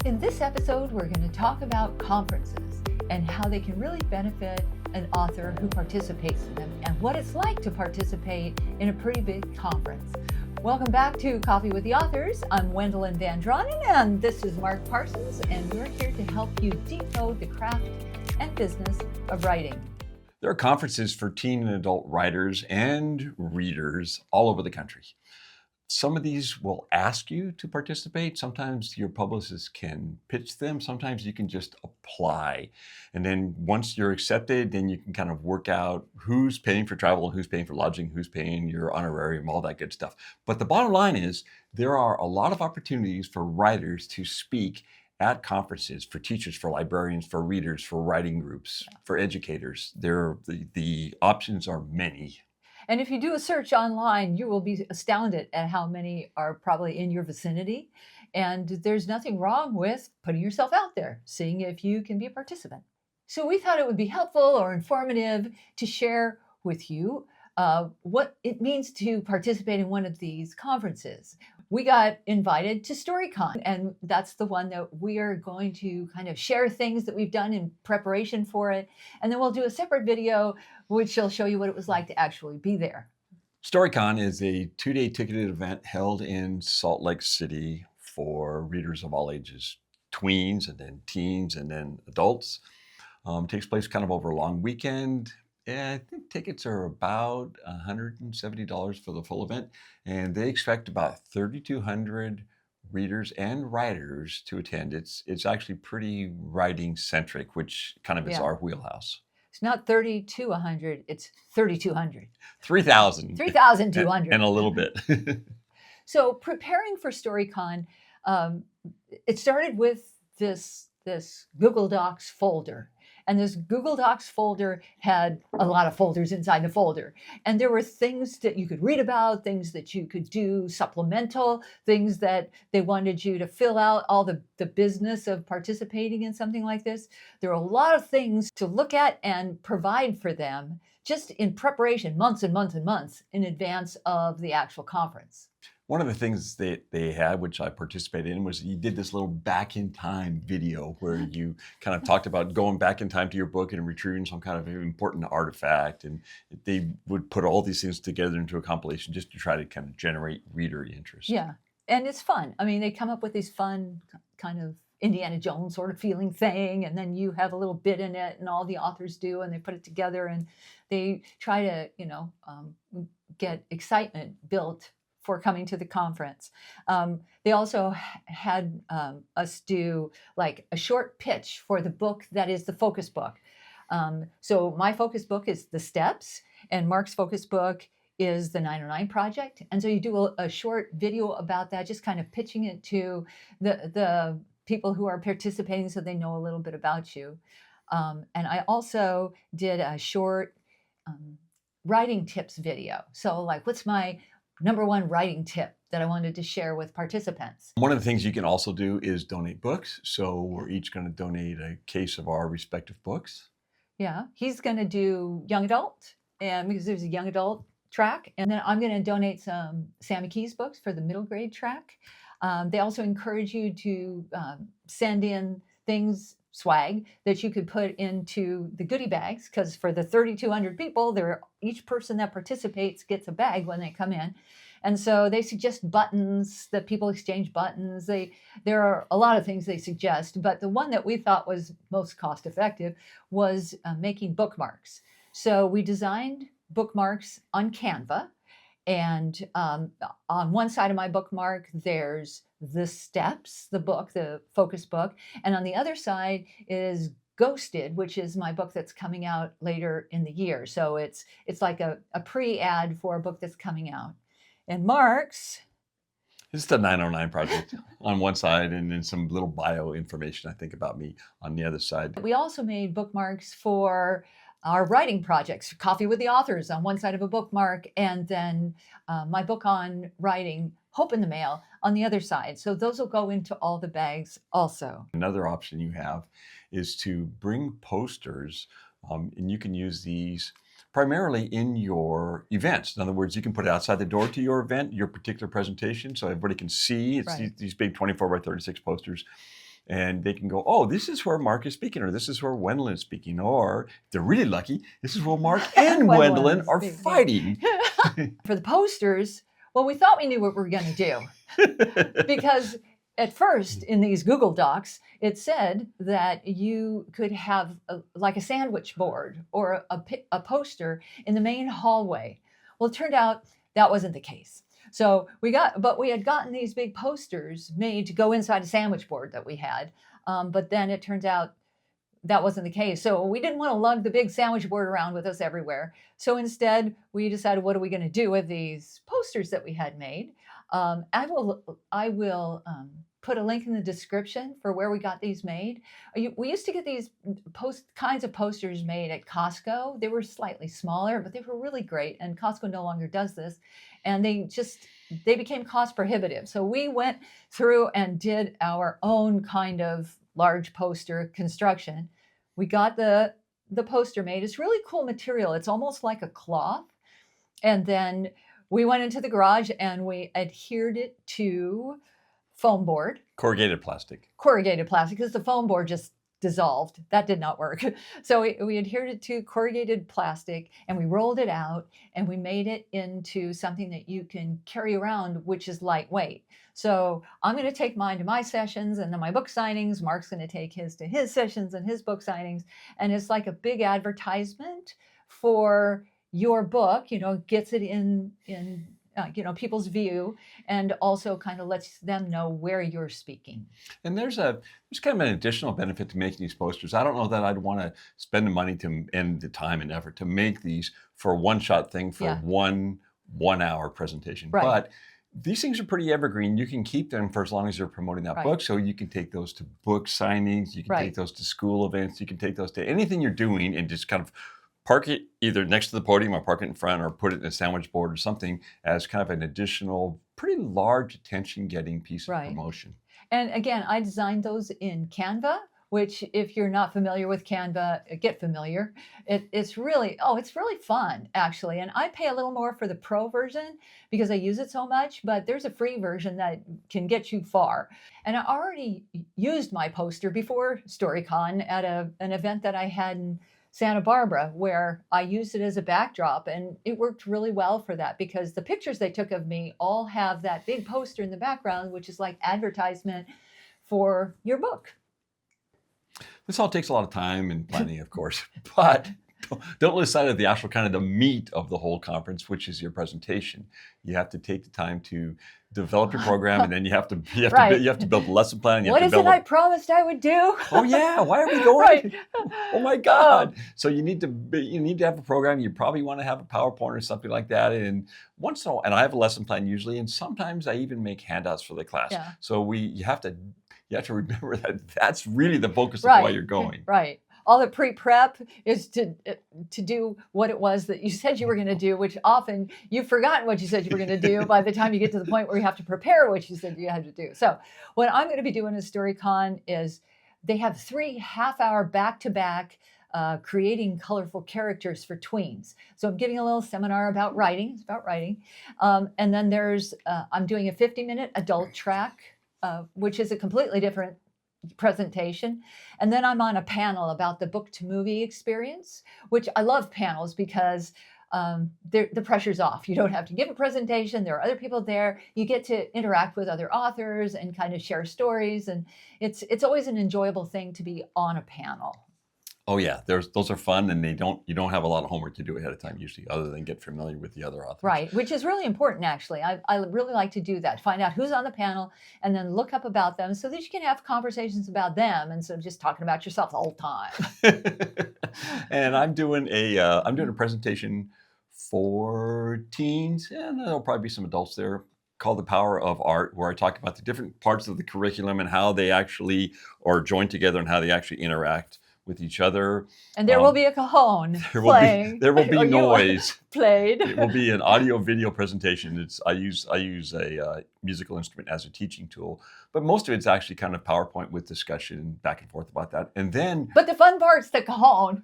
In this episode, we're going to talk about conferences and how they can really benefit an author who participates in them and what it's like to participate in a pretty big conference. Welcome back to Coffee with the Authors. I'm Wendelin Van Draanen and this is Mark Parsons, and we're here to help you decode the craft and business of writing. There are conferences for teen and adult writers and readers all over the country. Some of these will ask you to participate. Sometimes your publicist can pitch them. Sometimes you can just apply. And then once you're accepted, then you can kind of work out who's paying for travel, who's paying for lodging, who's paying your honorarium, all that good stuff. But the bottom line is there are a lot of opportunities for writers to speak at conferences, for teachers, for librarians, for readers, for writing groups, for educators. The options are many. And if you do a search online, you will be astounded at how many are probably in your vicinity. And there's nothing wrong with putting yourself out there, seeing if you can be a participant. So we thought it would be helpful or informative to share with you what it means to participate in one of these conferences. We got invited to StoryCon, and that's the one that we are going to kind of share things that we've done in preparation for it. And then we'll do a separate video, which will show you what it was like to actually be there. StoryCon is a 2-day ticketed event held in Salt Lake City for readers of all ages, tweens and then teens and then adults. It takes place kind of over a long weekend. I think tickets are about $170 for the full event, and they expect about 3,200 readers and writers to attend. It's actually pretty writing centric, which kind of is our wheelhouse. It's not 3,200, it's 3,200. 3,000. 3,200. And a little bit. So preparing for StoryCon, it started with this Google Docs folder. And this Google Docs folder had a lot of folders inside the folder. And there were things that you could read about, things that you could do supplemental, things that they wanted you to fill out, all the business of participating in something like this. There were a lot of things to look at and provide for them just in preparation, months and months and months in advance of the actual conference. One of the things that they had, which I participated in, was you did this little back in time video where you kind of talked about going back in time to your book and retrieving some kind of important artifact. And they would put all these things together into a compilation just to try to kind of generate reader interest. Yeah, and it's fun. I mean, they come up with these fun kind of Indiana Jones sort of feeling thing, and then you have a little bit in it, and all the authors do, and they put it together, and they try to, get excitement built for coming to the conference. They also had us do like a short pitch for the book that is the focus book. So my focus book is The Steps, and Mark's focus book is The 909 Project. And so you do a short video about that, just kind of pitching it to the people who are participating so they know a little bit about you. And I also did a short writing tips video. So like, what's my number one writing tip that I wanted to share with participants? One of the things you can also do is donate books. So we're each going to donate a case of our respective books. Yeah, he's going to do young adult, and because there's a young adult track. And then I'm going to donate some SAMMY KEYES books for the middle grade track. They also encourage you to send in things, swag, that you could put into the goodie bags, because for the 3,200 people, each person that participates gets a bag when they come in. And so they suggest buttons, that people exchange buttons. There are a lot of things they suggest, but the one that we thought was most cost effective was making bookmarks. So we designed bookmarks on Canva. And on one side of my bookmark, there's The Steps, the book, the focus book. And on the other side is Ghosted, which is my book that's coming out later in the year. So it's like a pre-ad for a book that's coming out. And Mark's, this is the 909 Project on one side, and then some little bio information, I think, about me on the other side. We also made bookmarks for our writing projects, Coffee with the Authors on one side of a bookmark, and then my book on writing, Hope in the Mail, on the other side. So those will go into all the bags also. Another option you have is to bring posters, and you can use these primarily in your events. In other words, you can put it outside the door to your event, your particular presentation, so everybody can see. It's these big 24 by 36 posters. and they can go, oh, this is where Mark is speaking, or this is where Wendelin is speaking, or if they're really lucky, this is where Mark and Wendelin are fighting. For the posters, well, we thought we knew what we were going to do because at first in these Google Docs, it said that you could have like a sandwich board or a poster in the main hallway. Well, it turned out that wasn't the case. So we had gotten these big posters made to go inside a sandwich board that we had. But then it turns out that wasn't the case. So we didn't want to lug the big sandwich board around with us everywhere. So instead, we decided, what are we going to do with these posters that we had made? I will put a link in the description for where we got these made. We used to get these kinds of posters made at Costco. They were slightly smaller, but they were really great. And Costco no longer does this. And they became cost prohibitive. So we went through and did our own kind of large poster construction. We got the poster made. It's really cool material. It's almost like a cloth. And then we went into the garage and we adhered it to foam board. Corrugated plastic. Corrugated plastic, because the foam board just dissolved. That did not work. So we adhered it to corrugated plastic and we rolled it out and we made it into something that you can carry around, which is lightweight. So I'm going to take mine to my sessions and then my book signings. Mark's going to take his to his sessions and his book signings. And it's like a big advertisement for your book, gets it in people's view, and also kind of lets them know where you're speaking. And there's kind of an additional benefit to making these posters. I don't know that I'd want to spend the money and the time and effort to make these for a one-shot thing for one hour presentation. Right. But these things are pretty evergreen. You can keep them for as long as you're promoting that book. So you can take those to book signings, you can take those to school events, you can take those to anything you're doing and just kind of park it either next to the podium or park it in front or put it in a sandwich board or something as kind of an additional, pretty large attention-getting piece of promotion. And again, I designed those in Canva, which if you're not familiar with Canva, get familiar. It's really fun, actually. And I pay a little more for the pro version because I use it so much, but there's a free version that can get you far. And I already used my poster before StoryCon at an event that I had in Santa Barbara, where I used it as a backdrop, and it worked really well for that because the pictures they took of me all have that big poster in the background, which is like advertisement for your book. This all takes a lot of time and planning, of course, but don't lose sight of the actual kind of the meat of the whole conference, which is your presentation. You have to take the time to develop your program, and then you have to build a lesson plan. What is it I promised I would do? Oh yeah, why are we going? Oh my God! So you need to have a program. You probably want to have a PowerPoint or something like that. And once in a while, and I have a lesson plan usually, and sometimes I even make handouts for the class. Yeah. So you have to remember that that's really the focus of why you're going. Right. All the pre-prep is to do what it was that you said you were going to do, which often you've forgotten what you said you were going to do by the time you get to the point where you have to prepare what you said you had to do. So what I'm going to be doing at StoryCon is they have 3 half-hour back-to-back creating colorful characters for tweens. So I'm giving a little seminar about writing. It's about writing. And then I'm doing a 50-minute adult track, which is a completely different presentation. And then I'm on a panel about the book to movie experience, which I love panels because the pressure's off. You don't have to give a presentation. There are other people there. You get to interact with other authors and kind of share stories. And it's always an enjoyable thing to be on a panel. Oh yeah, those are fun, and you don't have a lot of homework to do ahead of time usually, other than get familiar with the other authors. Right, which is really important actually. I really like to do that. Find out who's on the panel, and then look up about them so that you can have conversations about them instead of just talking about yourself the whole time. And I'm doing a presentation for teens, and there'll probably be some adults there, called The Power of Art, where I talk about the different parts of the curriculum and how they actually are joined together and how they actually interact with each other. And there will be a cajon playing. There will be noise. Played. It will be an audio video presentation. I use a musical instrument as a teaching tool, but most of it's actually kind of PowerPoint with discussion back and forth about that. And then But the fun part's the cajon.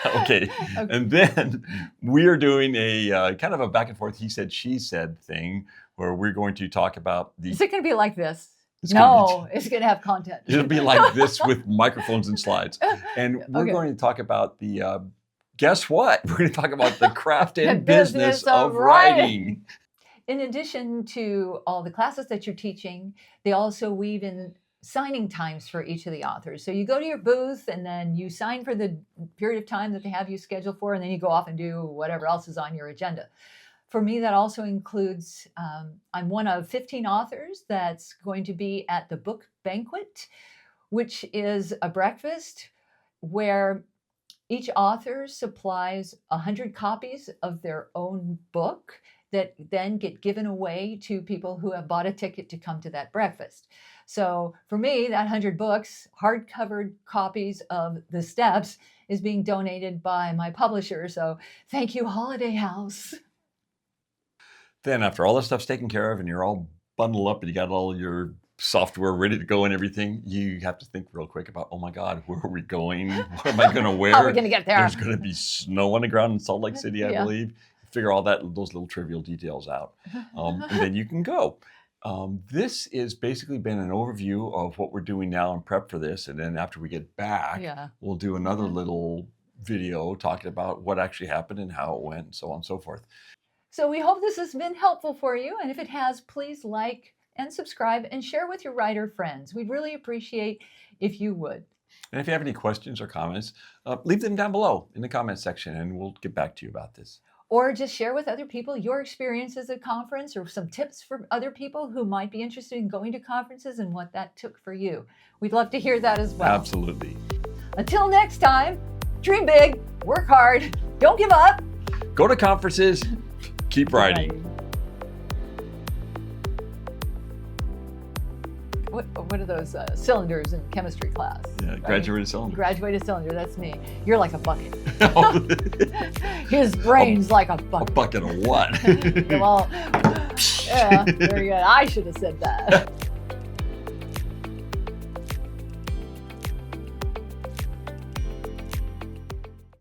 Okay. And then we are doing a kind of a back and forth he said, she said thing where we're going to talk about Is it going to be like this? It's gonna be- No, it's going to have content. It'll be like this with microphones and slides. And we're Okay. going to talk about the, guess what? We're going to talk about the craft and The business business of of writing. In addition to all the classes that you're teaching, they also weave in signing times for each of the authors. So you go to your booth and then you sign for the period of time that they have you scheduled for, and then you go off and do whatever else is on your agenda. For me, that also includes, I'm one of 15 authors that's going to be at the book banquet, which is a breakfast where each author supplies 100 copies of their own book that then get given away to people who have bought a ticket to come to that breakfast. So for me, that 100 books, hardcover copies of The Steps, is being donated by my publisher. So thank you, Holiday House. Then after all this stuff's taken care of and you're all bundled up and you got all your software ready to go and everything, you have to think real quick about, oh my God, where are we going? What am I going to wear? How are we going to get there? There's going to be snow on the ground in Salt Lake City, I Yeah. believe. Figure all those little trivial details out. And then you can go. This has basically been an overview of what we're doing now in prep for this. And then after we get back, Yeah. we'll do another little video talking about what actually happened and how it went and so on and so forth. So we hope this has been helpful for you. And if it has, please like and subscribe and share with your writer friends. We'd really appreciate if you would. And if you have any questions or comments, leave them down below in the comments section and we'll get back to you about this. Or just share with other people your experiences at conference or some tips for other people who might be interested in going to conferences and what that took for you. We'd love to hear that as well. Absolutely. Until next time, dream big, work hard, don't give up. Go to conferences, keep writing. What are those cylinders in chemistry class? Yeah, right? graduated cylinder. Graduated cylinder, that's me. You're like a bucket. His brain's like a A bucket. bucket of what? Well, yeah, very good. I should have said that.